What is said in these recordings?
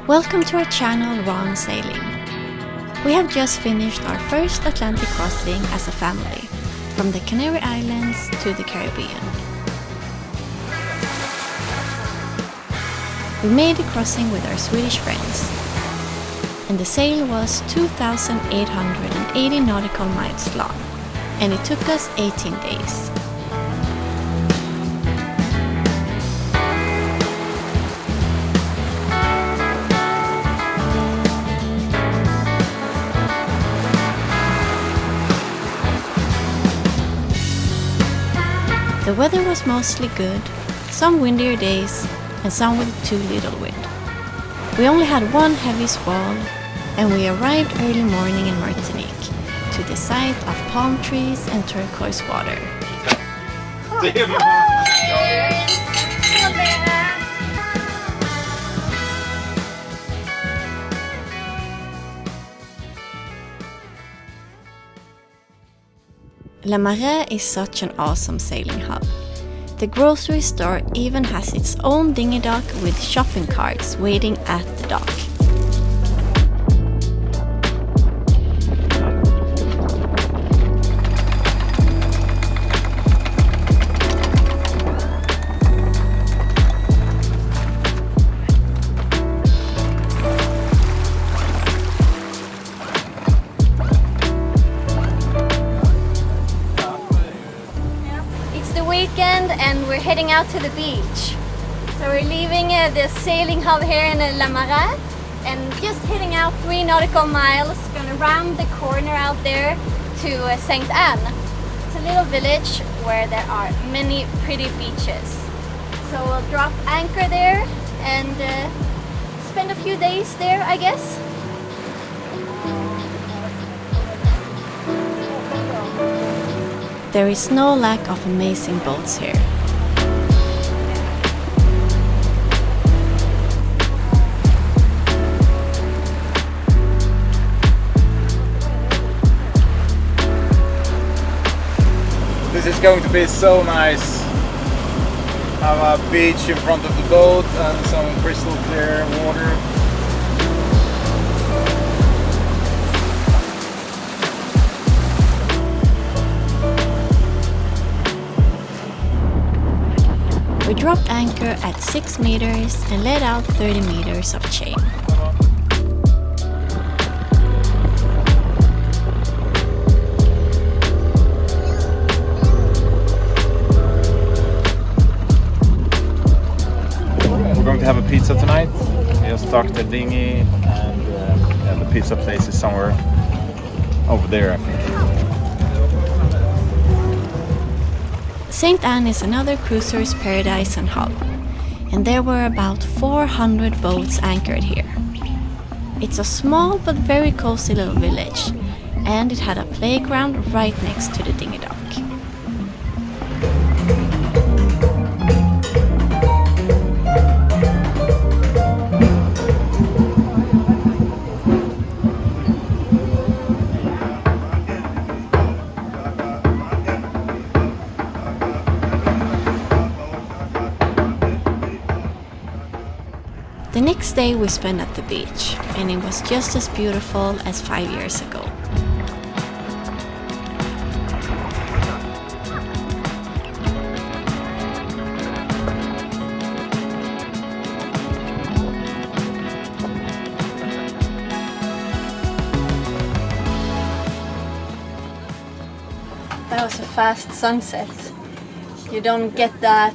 Welcome to our channel Ron Sailing. We have just finished our first Atlantic crossing as a family, from the Canary Islands to the Caribbean. We made the crossing with our Swedish friends, and the sail was 2,880 nautical miles long, and it took us 18 days. The weather was mostly good, some windier days and some with too little wind. We only had one heavy squall, and we arrived early morning in Martinique to the sight of palm trees and turquoise water. Le Marais is such an awesome sailing hub. The grocery store even has its own dinghy dock with shopping carts waiting at the dock. And we're heading out to the beach. So we're leaving the sailing hub here in Le Marais and just heading out 3 nautical miles, gonna round the corner out there to St. Anne. It's a little village where there are many pretty beaches. So we'll drop anchor there and spend a few days there, I guess. There is no lack of amazing boats here. This is going to be so nice. Have a beach in front of the boat and some crystal clear water. We dropped anchor at 6 meters and let out 30 meters of chain. We're going to have a pizza tonight. We just docked the dinghy and the pizza place is somewhere over there, I think. St. Anne is another cruiser's paradise and hub, and there were about 400 boats anchored here. It's a small but very cozy little village, and it had a playground right next to the dinghy dock. The next day we spent at the beach, and it was just as beautiful as 5 years ago. That was a fast sunset. You don't get that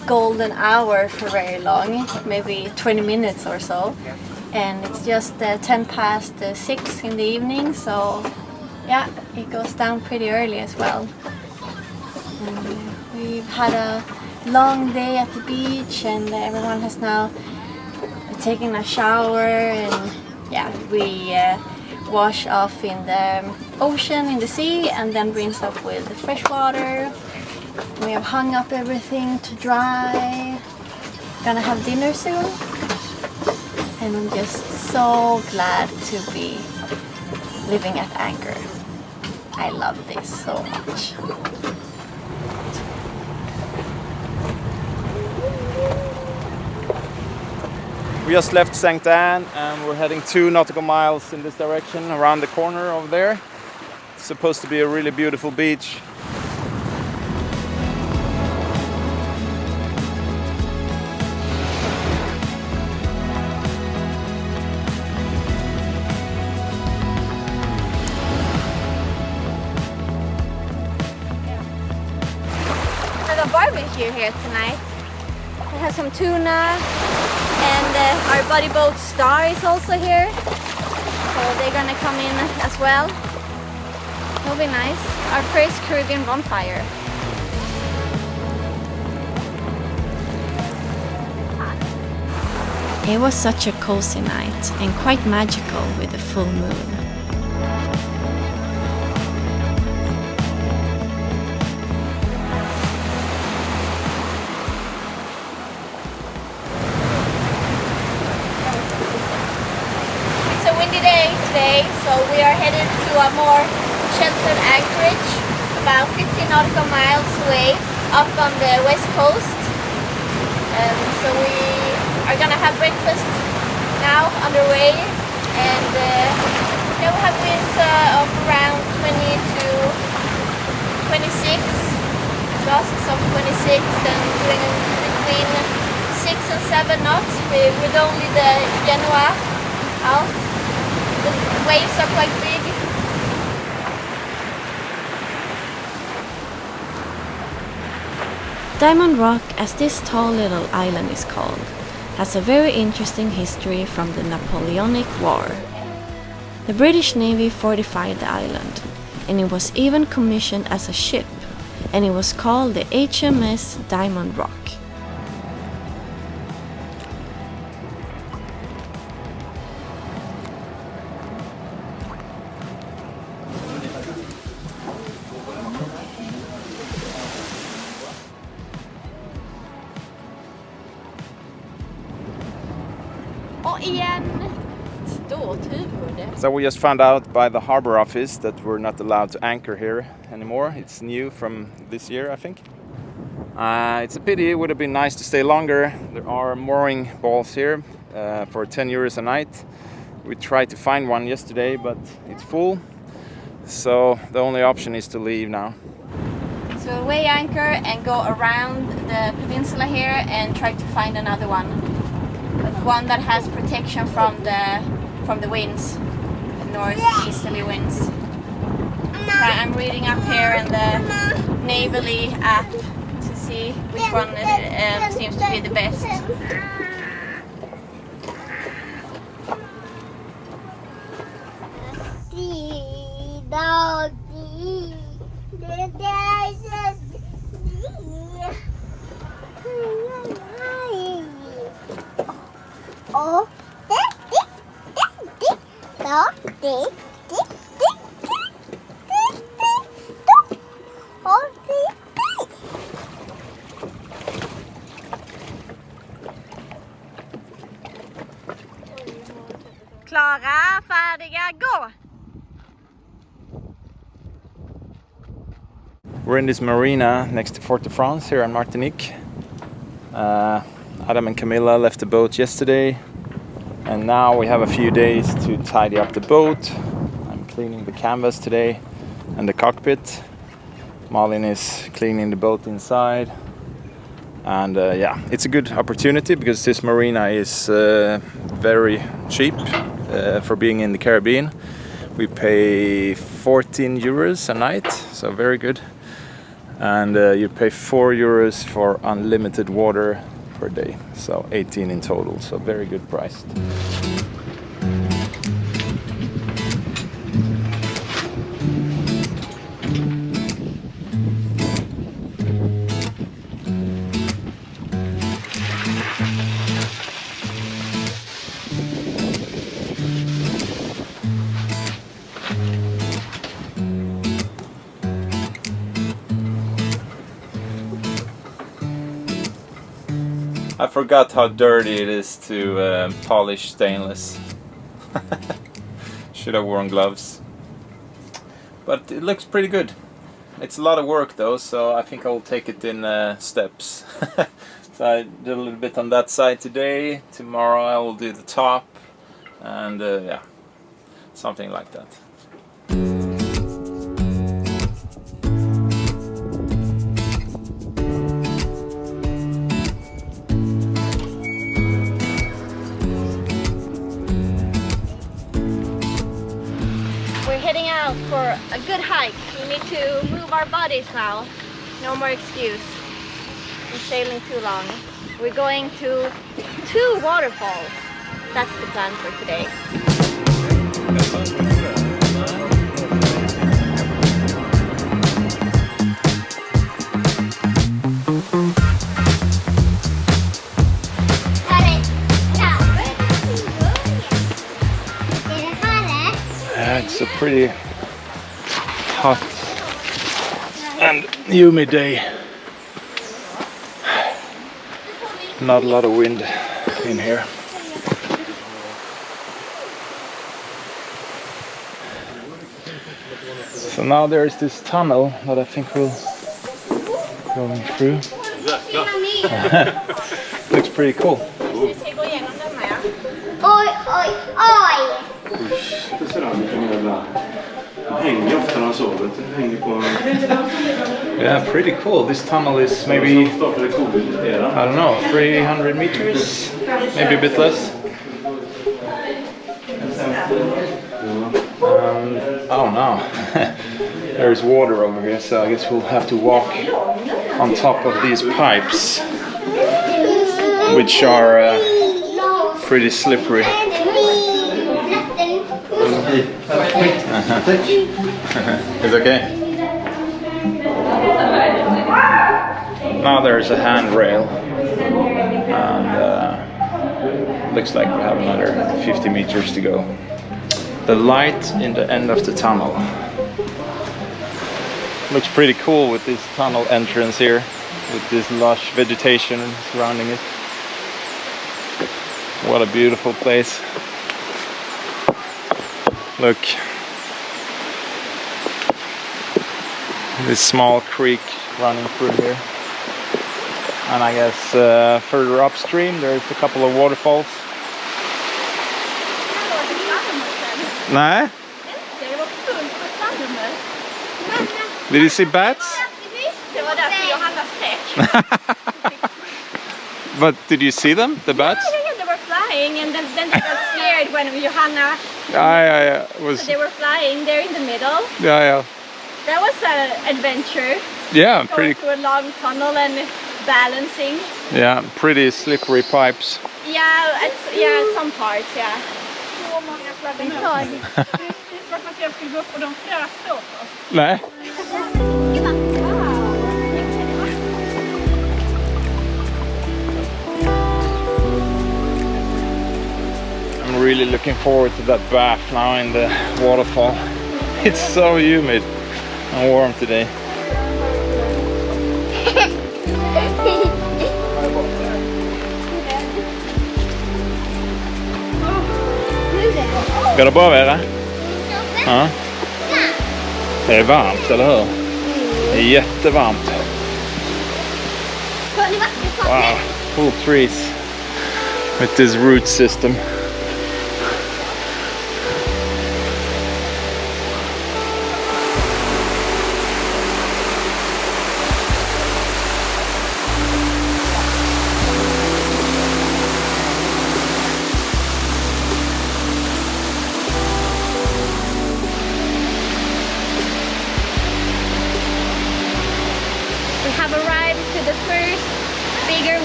golden hour for very long, maybe 20 minutes or so, and it's just 10 past 6 in the evening, so yeah, it goes down pretty early as well. And we've had a long day at the beach, and everyone has now taken a shower, and yeah, we wash off in the ocean, in the sea, and then rinse off with the fresh water. We have hung up everything to dry. Gonna have dinner soon. And I'm just so glad to be living at Anchor. I love this so much. We just left St. Anne and we're heading 2 nautical miles in this direction around the corner over there. It's supposed to be a really beautiful beach. A barbecue here tonight. We have some tuna, and our buddy boat Star is also here, so they're gonna come in as well. It'll be nice. Our first Caribbean bonfire. It was such a cozy night and quite magical with the full moon. Today, so we are headed to a more sheltered Anchorage, about 15 nautical miles away, up on the west coast. So we are gonna have breakfast now underway, and we have winds of around 20 to 26, gusts of 26, and between 6 and 7 knots with only the Genoa out. The waves are quite big. Diamond Rock, as this tall little island is called, has a very interesting history from the Napoleonic War. The British Navy fortified the island, and it was even commissioned as a ship, and it was called the HMS Diamond Rock. So we just found out by the harbor office that we're not allowed to anchor here anymore. It's new from this year, I think. It's a pity. It would have been nice to stay longer. There are mooring balls here for 10 euros a night. We tried to find one yesterday, but it's full. So the only option is to leave now. So we'll weigh anchor and go around the peninsula here and try to find another one. But one that has protection from the winds, the northeasterly winds. I'm reading up here in the Navally app to see which one seems to be the best. Klara, färdiga, gå! We're in this marina next to Fort de France here on Martinique. Adam and Camilla left the boat yesterday, and now we have a few days to tidy up the boat. I'm cleaning the canvas today and the cockpit. Malin is cleaning the boat inside. And yeah, it's a good opportunity because this marina is very cheap for being in the Caribbean. We pay 14 euros a night, so very good. And you pay 4 euros for unlimited water per day, so 18 in total, so very good price. I forgot how dirty it is to polish stainless. Should have worn gloves. But it looks pretty good. It's a lot of work though, so I think I'll take it in steps. So I did a little bit on that side today. Tomorrow I will do the top, and yeah, something like that. We're heading out for a good hike. We need to move our bodies now. No more excuse. We're sailing too long. We're going to 2 waterfalls. That's the plan for today. It's a pretty hot and humid day. Not a lot of wind in here. So now there's this tunnel that I think we'll go through. Looks pretty cool. Oj, oj, oj! Yeah, pretty cool. This tunnel is maybe, I don't know, 300 meters, maybe a bit less. Oh no, there's water over here, so I guess we'll have to walk on top of these pipes, which are pretty slippery. It's okay. Now there's a handrail, and looks like we have another 50 meters to go. The light in the end of the tunnel looks pretty cool with this tunnel entrance here, with this lush vegetation surrounding it. What a beautiful place. Look, this small creek running through here, and I guess further upstream there's a couple of waterfalls. Nej? Did you see bats? But did you see them, the bats? Yeah, they were flying, and then they got scared when Johanna. Yeah. So they were flying there in the middle. Yeah. That was an adventure. Yeah, Going pretty. through a long tunnel and balancing. Yeah, pretty slippery pipes. Yeah, some parts, yeah. Nej. I'm really looking forward to that bath now in the waterfall. It's so humid and warm today. Går det bra, Vera? Ja. Det är varmt, eller hur? Det är jättevarmt. Wow, full trees with this root system.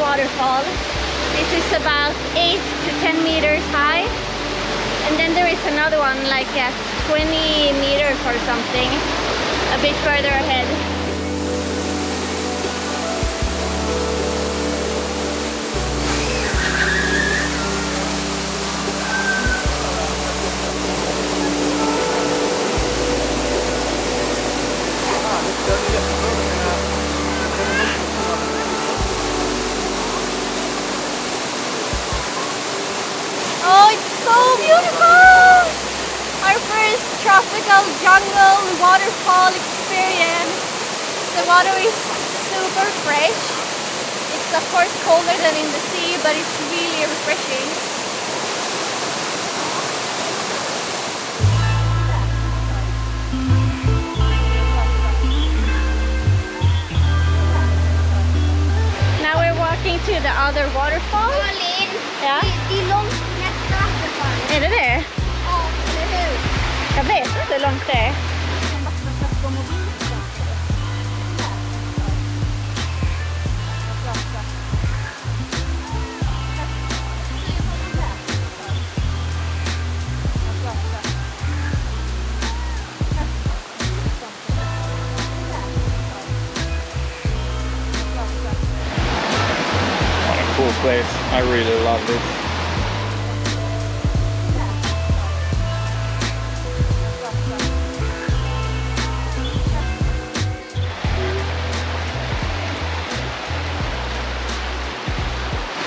Waterfall. This is about 8 to 10 meters high, and then there is another one like at 20 meters or something a bit further ahead. Oh, it's so beautiful! Our first tropical jungle waterfall experience. The water is super fresh. It's It's of course colder than in the sea, but it's really refreshing. Now we're walking to the other waterfall. Malin, Ja. det är långt nästa vattenfall. Är det det? Ja, eller hur? Jag vet inte hur långt det är. What a cool place. I really love this.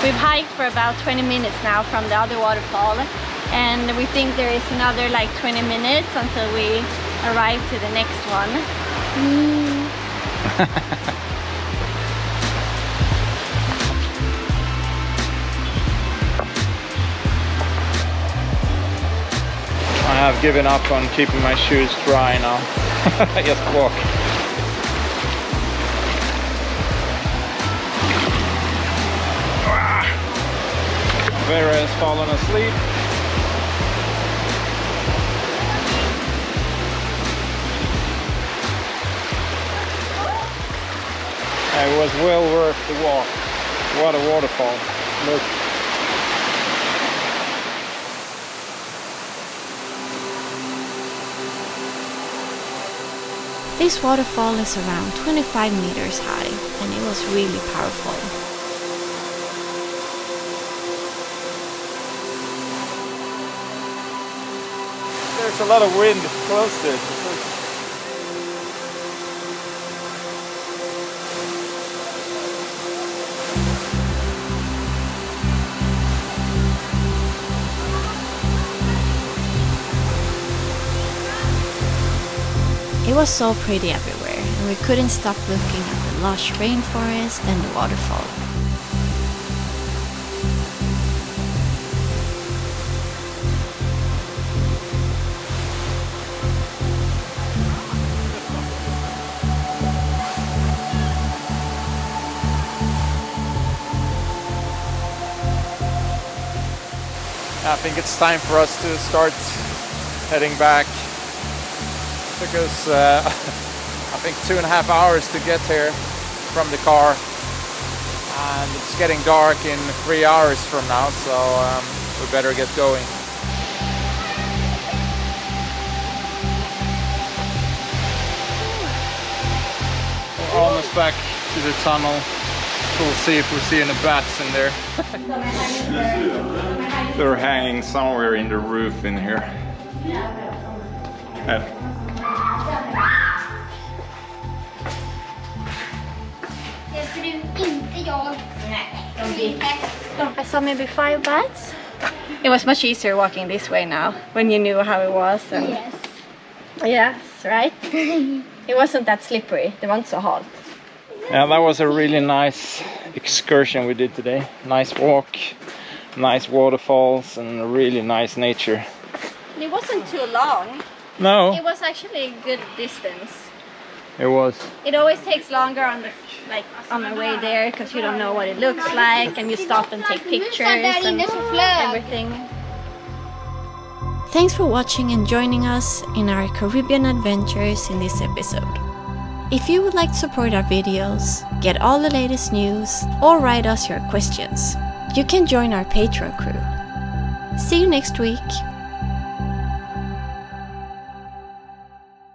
We've hiked for about 20 minutes now from the other waterfall, and we think there is another like 20 minutes until we arrive to the next one. I have given up on keeping my shoes dry now. I just walk. Vera has fallen asleep. It was well worth the walk. What a waterfall. Look. This waterfall is around 25 meters high, and it was really powerful. There's a lot of wind close to it. It was so pretty everywhere, and we couldn't stop looking at the lush rainforest and the waterfall. I think it's time for us to start heading back. It took us, I think 2.5 hours to get here from the car, and it's getting dark in 3 hours from now, so we better get going. We're almost back to the tunnel. We'll see if we see any bats in there. They're hanging somewhere in the roof in here. Det ser inte jag. I saw maybe 5 bats. It was much easier walking this way now when you knew how it was. And Yes. yes, right? It wasn't that slippery. Det var inte så halt. Yeah, that was a really nice excursion we did today. Nice walk, nice waterfalls, and really nice nature. It wasn't too long. No, It was actually a good distance. it was. It always takes longer on the way there because you don't know what it looks like, and you stop and take pictures and everything. Thanks for watching and joining us in our Caribbean adventures in this episode. If you would like to support our videos, get all the latest news, or write us your questions, you can join our Patreon crew. See you next week!